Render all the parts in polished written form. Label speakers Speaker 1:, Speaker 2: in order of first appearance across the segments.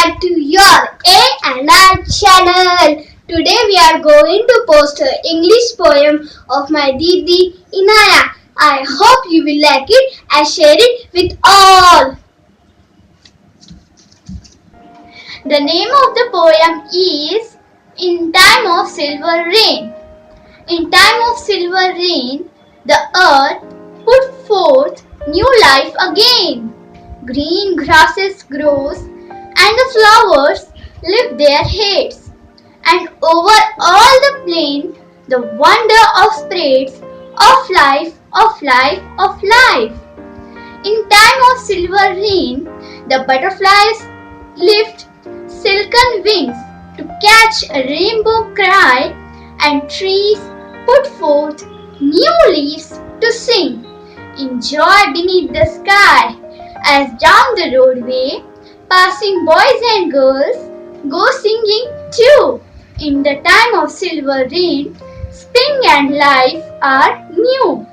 Speaker 1: back to your Aayan channel. Today we are going to post an English poem of my Didi Inaaya. I hope you will like it and share it with all. The name of the poem is In Time of Silver Rain. In time of silver rain, the earth put forth new life again. Green grasses grows and the flowers lift their heads. And over all the plain, the wonder of spreads of life, of life, of life. In time of silver rain, the butterflies lift silken wings to catch a rainbow cry, and trees put forth new leaves to sing in joy beneath the sky, as down the roadway passing boys and girls go singing too. In the time of silver rain, spring and life are new.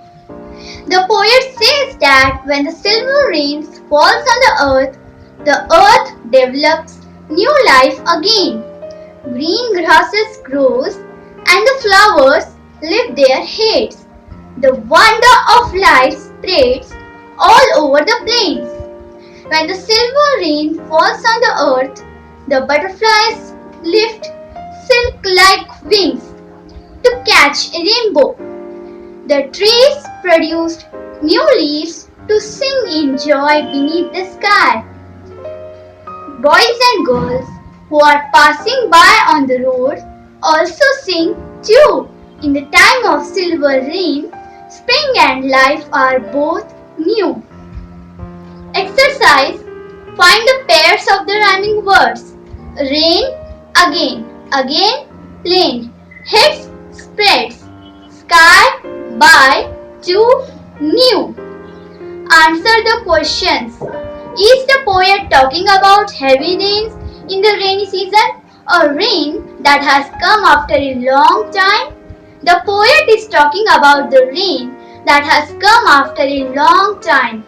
Speaker 1: The poet says that when the silver rain falls on the earth develops new life again. Green grasses grows and the flowers lift their heads. The wonder of life spreads all over the plains. When the silver rain falls on the earth, the butterflies lift silk-like wings to catch a rainbow. The trees produce new leaves to sing in joy beneath the sky. Boys and girls who are passing by on the road also sing too. In the time of silver rain, spring and life are both new. Exercise. Find the pairs of the rhyming words. Rain, again, again, plain. Heads, spreads. Sky, by, to, new. Answer the questions. Is the poet talking about heavy rains in the rainy season, or rain that has come after a long time? The poet is talking about the rain that has come after a long time.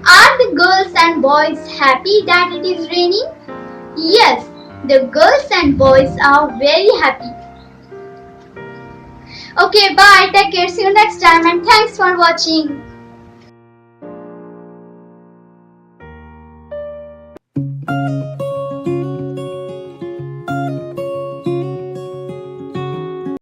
Speaker 1: Are the girls and boys happy that it is raining? Yes, the girls and boys are very happy. Okay, bye. Take care. See you next time and thanks for watching.